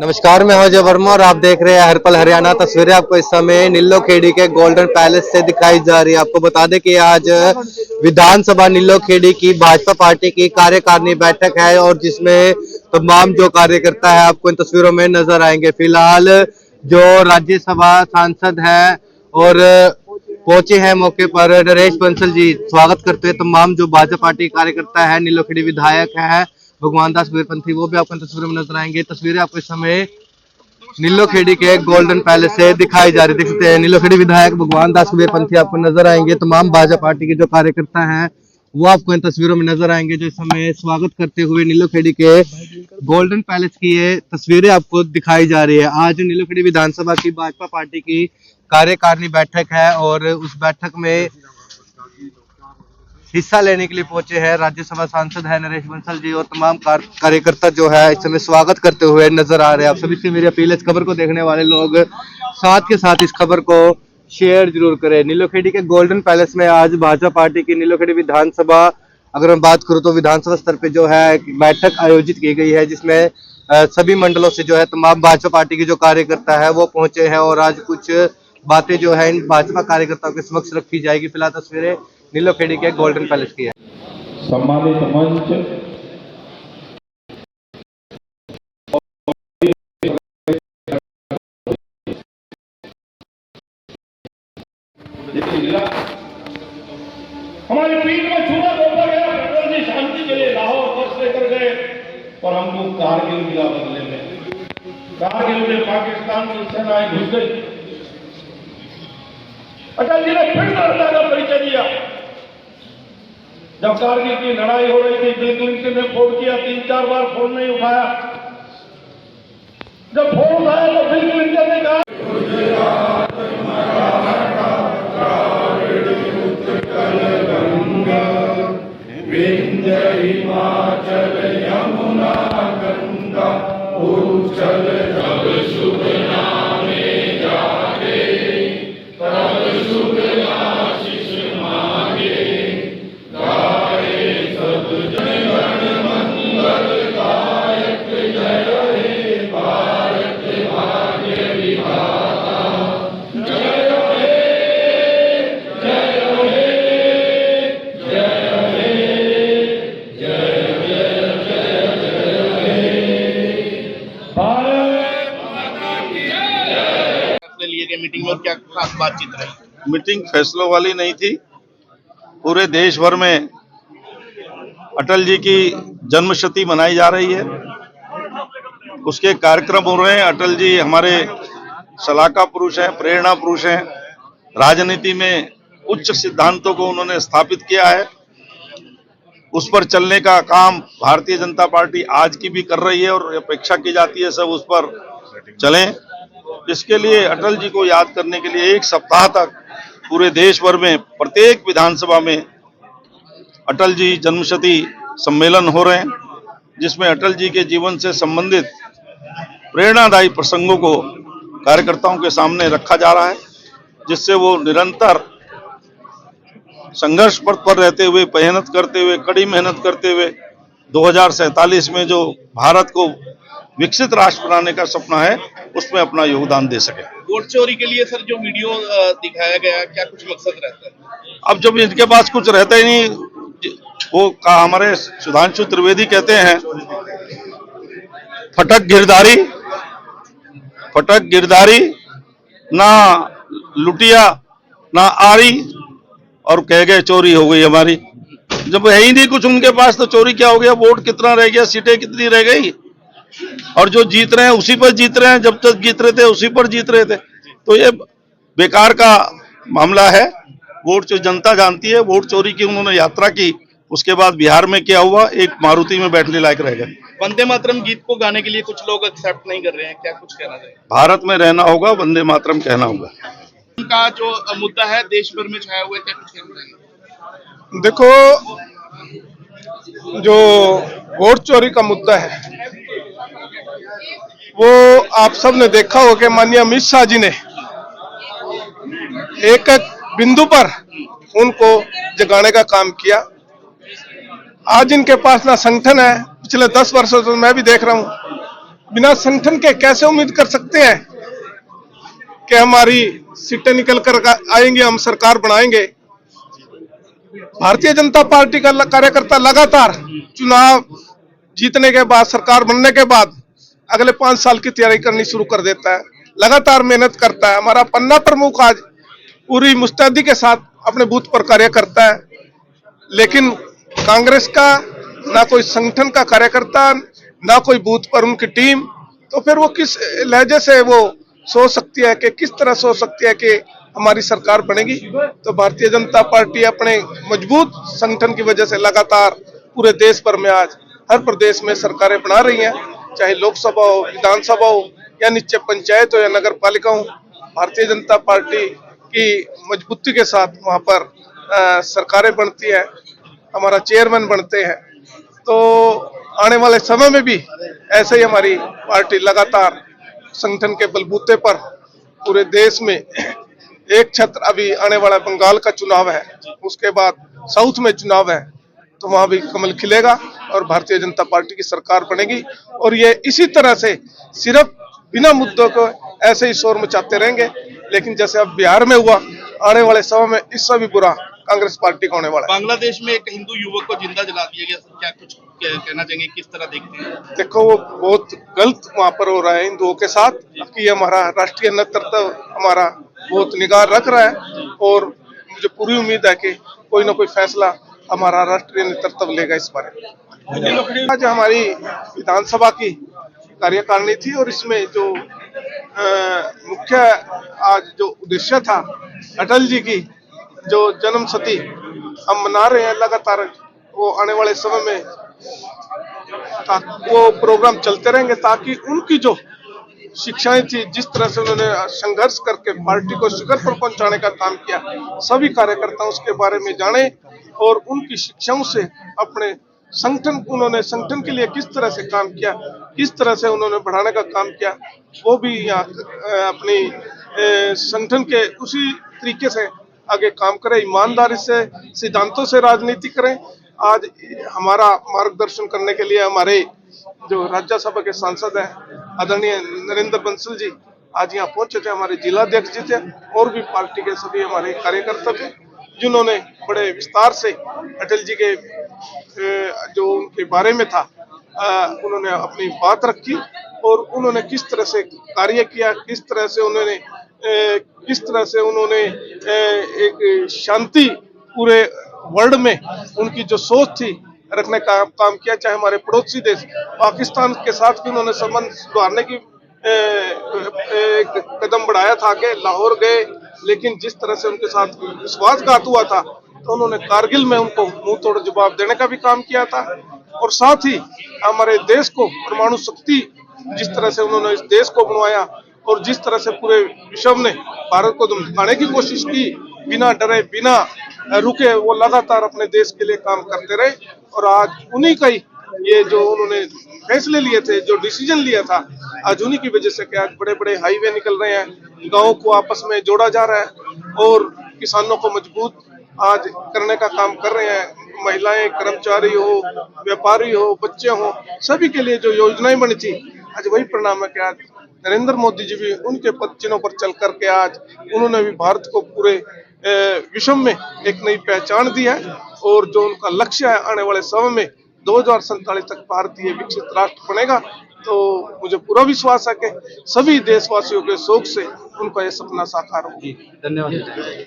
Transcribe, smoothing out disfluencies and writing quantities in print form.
नमस्कार, मैं अजय वर्मा और आप देख रहे हैं हर पल हरियाणा। तस्वीरें आपको इस समय नीलोखेड़ी के गोल्डन पैलेस से दिखाई जा रही है। आपको बता दें कि आज विधानसभा नीलोखेड़ी की भाजपा पार्टी की कार्यकारिणी बैठक है और जिसमें तमाम जो कार्यकर्ता है आपको इन तस्वीरों में नजर आएंगे। फिलहाल जो राज्यसभा सांसद है और पहुंचे हैं मौके पर नरेश बंसल जी, स्वागत करते हैं तमाम जो भाजपा पार्टी कार्यकर्ता है, नीलोखेड़ी विधायक है भगवान दास वीरपंथी, वो भी आपको तस्वीरों में नजर आएंगे। तस्वीरें आपको इस समय नीलोखेड़ी के गोल्डन पैलेस से दिखाई जा रही, देख सकते हैं नीलोखेड़ी विधायक भगवान दास वीरपंथी आपको नजर आएंगे। तमाम भाजपा पार्टी के जो कार्यकर्ता हैं वो आपको इन तस्वीरों में नजर आएंगे, जो इस समय स्वागत करते हुए नीलोखेड़ी के गोल्डन पैलेस की ये तस्वीरें आपको दिखाई जा रही है। आज नीलोखेड़ी विधानसभा की भाजपा पार्टी की कार्यकारिणी बैठक है और उस बैठक में हिस्सा लेने के लिए पहुंचे हैं राज्यसभा सांसद है नरेश बंसल जी और तमाम कार्यकर्ता जो है इस समय स्वागत करते हुए नजर आ रहे हैं। आप सभी से मेरी अपील है, इस खबर को देखने वाले लोग साथ के साथ इस खबर को शेयर जरूर करें। नीलोखेड़ी के गोल्डन पैलेस में आज भाजपा पार्टी की नीलोखेड़ी विधानसभा, अगर मैं बात करूं तो विधानसभा स्तर पे जो है बैठक आयोजित की गई है, जिसमें सभी मंडलों से जो है तमाम भाजपा पार्टी के जो कार्यकर्ता है वो पहुंचे हैं और आज कुछ बातें जो है इन भाजपा कार्यकर्ताओं के समक्ष रखी जाएगी। फिलहाल तस्वीरें नीलोखेड़ी के गोल्डन पैलेस की है। सम्मानित मंच हमारे पीठ में छुरा रोका गया, अटल जी शांति के लिए लाहौर फर्स्ट लेकर गए और हमको कारगिल मिला बदले में। कारगिल में पाकिस्तान की सेनाएं घुस गई। अटल जी ने फिर लड़ने का परिचय दिया। जब कारगिल की लड़ाई हो रही थी, बिल क्लिंटन ने फोन किया, 3-4 बार फोन नहीं उठाया। जब फोन उठाया तो बिल क्लिंटन ने कहा विंध्य हिमाचल यमुना गंगा उच्चल जब शुभ नामे जागे तब शुभ आशीष मांगे गाए सब जन गण मंगल गायक जय हे भारत भाग्य विधाता जय हे जय हे जय हे जय जय जय जय हे भारत माता की जय। लिए गए मीटिंग में और क्या खास बातचीत रही? मीटिंग फैसलों वाली नहीं थी। पूरे देश भर में अटल जी की जन्मशती मनाई जा रही है, उसके कार्यक्रम हो रहे हैं। अटल जी हमारे सलाहकार पुरुष हैं, प्रेरणा पुरुष हैं। राजनीति में उच्च सिद्धांतों को उन्होंने स्थापित किया है, उस पर चलने का काम भारतीय जनता पार्टी आज की भी कर रही है और अपेक्षा की जाती है सब उस पर चलें। इसके लिए अटल जी को याद करने के लिए एक सप्ताह तक पूरे देश भर में प्रत्येक विधानसभा में अटल जी जन्मशती सम्मेलन हो रहे हैं, जिसमें अटल जी के जीवन से संबंधित प्रेरणादायी प्रसंगों को कार्यकर्ताओं के सामने रखा जा रहा है, जिससे वो निरंतर संघर्ष पथ पर रहते हुए, मेहनत करते हुए, कड़ी मेहनत करते हुए 2047 में जो भारत को विकसित राष्ट्र बनाने का सपना है उसमें अपना योगदान दे सके। वोट चोरी के लिए सर जो वीडियो दिखाया गया, क्या कुछ मकसद रहता है? अब जब इनके पास कुछ रहता ही नहीं, वो हमारे सुधांशु त्रिवेदी कहते हैं फटक गिरधारी ना लुटिया ना आरी और कह गए चोरी हो गई हमारी। जब है ही नहीं कुछ उनके पास तो चोरी क्या हो गया? वोट कितना रह गया, सीटें कितनी रह गई, और जो जीत रहे हैं उसी पर जीत रहे हैं, जब तक जीत रहे थे उसी पर जीत रहे थे। तो ये बेकार का मामला है। वोट जो जनता जानती है, वोट चोरी की उन्होंने यात्रा की, उसके बाद बिहार में क्या हुआ, एक मारुति में बैठने लायक रह गए। वंदे मातरम गीत को गाने के लिए कुछ लोग एक्सेप्ट नहीं कर रहे हैं, क्या कुछ कहना चाहिए? भारत में रहना होगा, वंदे मातरम कहना होगा। उनका जो मुद्दा है देश भर में छाया हुआ है, क्या कुछ कहना चाहिए? देखो, जो वोट चोरी का मुद्दा है वो आप सब ने देखा हो कि माननीय अमित शाह जी ने एक एक बिंदु पर उनको जगाने का काम किया। आज इनके पास ना संगठन है, पिछले 10 वर्षों से मैं भी देख रहा हूं, बिना संगठन के कैसे उम्मीद कर सकते हैं कि हमारी सीटें निकल कर आएंगी, हम सरकार बनाएंगे। भारतीय जनता पार्टी का कार्यकर्ता लगातार चुनाव जीतने के बाद, सरकार बनने के बाद अगले 5 साल की तैयारी करनी शुरू कर देता है, लगातार मेहनत करता है। हमारा पन्ना प्रमुख आज पूरी मुस्तैदी के साथ अपने बूथ पर कार्य करता है, लेकिन कांग्रेस का ना कोई संगठन का कार्यकर्ता, ना कोई बूथ पर उनकी टीम, तो फिर वो किस लहजे से वो सोच सकती है कि किस तरह सोच सकती है कि हमारी सरकार बनेगी। तो भारतीय जनता पार्टी अपने मजबूत संगठन की वजह से लगातार पूरे देश भर में आज हर प्रदेश में सरकारें बना रही हैं, चाहे लोकसभा हो, विधानसभा हो या नीचे पंचायत हो या नगर पालिका हो। भारतीय जनता पार्टी की मजबूती के साथ वहां पर सरकारें बनती है, हमारा चेयरमैन बनते हैं। तो आने वाले समय में भी ऐसे ही हमारी पार्टी लगातार संगठन के बलबूते पर पूरे देश में एक छत्र, अभी आने वाला बंगाल का चुनाव है, उसके बाद साउथ में चुनाव है, तो वहां भी कमल खिलेगा और भारतीय जनता पार्टी की सरकार बनेगी। और ये इसी तरह से सिर्फ बिना मुद्दों को ऐसे ही शोर मचाते रहेंगे, लेकिन जैसे अब बिहार में हुआ, आने वाले समय में इससे भी बुरा कांग्रेस पार्टी का होने वाला है। बांग्लादेश में एक हिंदू युवक को जिंदा जला दिया गया, क्या कुछ कहना चाहेंगे, किस तरह देखते हैं? देखो, वो बहुत गलत वहां पर हो रहा है हिंदुओं के साथ, कि हमारा राष्ट्रीय नेतृत्व हमारा बहुत निगाह रख रहा है और मुझे पूरी उम्मीद है कि कोई ना कोई फैसला हमारा राष्ट्रीय नेतृत्व लेगा इस बारे में। आज हमारी विधानसभा की कार्यकारिणी थी और इसमें जो मुख्य आज जो उद्देश्य था, अटल जी की जो जन्म शती हम मना रहे हैं लगातार, वो आने वाले समय में वो प्रोग्राम चलते रहेंगे, ताकि उनकी जो शिक्षाएं थी, जिस तरह से उन्होंने संघर्ष करके पार्टी को शिखर पर पहुंचाने का काम किया, सभी कार्यकर्ता उसके बारे में जाने और उनकी शिक्षाओं से अपने उन्होंने संगठन के लिए किस तरह से काम किया, किस तरह से उन्होंने बढ़ाने का काम किया, वो भी यहाँ अपनी संगठन के उसी तरीके से आगे काम करें, ईमानदारी से, सिद्धांतों से राजनीति करें। आज हमारा मार्गदर्शन करने के लिए हमारे जो राज्यसभा के सांसद हैं आदरणीय नरेंद्र बंसल जी आज यहाँ पहुंचे थे, हमारे जिलाध्यक्ष जी थे और भी पार्टी के सभी हमारे कार्यकर्ता थे, जिन्होंने बड़े विस्तार से अटल जी के जो उनके बारे में था उन्होंने अपनी बात रखी और उन्होंने किस तरह से कार्य किया, किस तरह से उन्होंने एक शांति पूरे वर्ल्ड में उनकी जो सोच थी रखने का काम किया। चाहे हमारे पड़ोसी देश पाकिस्तान के साथ भी उन्होंने संबंध सुधारने की एक कदम बढ़ाया था, कि लाहौर गए, लेकिन जिस तरह से उनके साथ विश्वासघात हुआ था तो उन्होंने कारगिल में उनको मुंह तोड़ जवाब देने का भी काम किया था। और साथ ही हमारे देश को परमाणु शक्ति जिस तरह से उन्होंने इस देश को बनवाया और जिस तरह से पूरे विश्व ने भारत को धमकाने की कोशिश की, बिना डरे बिना रुके वो लगातार अपने देश के लिए काम करते रहे। और आज उन्हीं का ही ये जो उन्होंने फैसले लिए थे, जो डिसीजन लिया था, आज उन्हीं की वजह से कि आज बड़े बड़े हाईवे निकल रहे हैं, गाँव को आपस में जोड़ा जा रहा है और किसानों को मजबूत आज करने का काम कर रहे हैं। महिलाएं, कर्मचारी हो, व्यापारी हो, बच्चे हो, सभी के लिए जो योजनाएं बनी थी, आज वही परिणाम है कि आज नरेंद्र मोदी जी भी उनके पद चिन्हों पर चल करके आज उन्होंने भी भारत को पूरे विश्व में एक नई पहचान दी है। और जो उनका लक्ष्य है आने वाले समय में 2047 तक भारत ये विकसित राष्ट्र बनेगा, तो मुझे पूरा विश्वास है कि सभी देशवासियों के शौक से उनका ये सपना साकार होगा। धन्यवाद।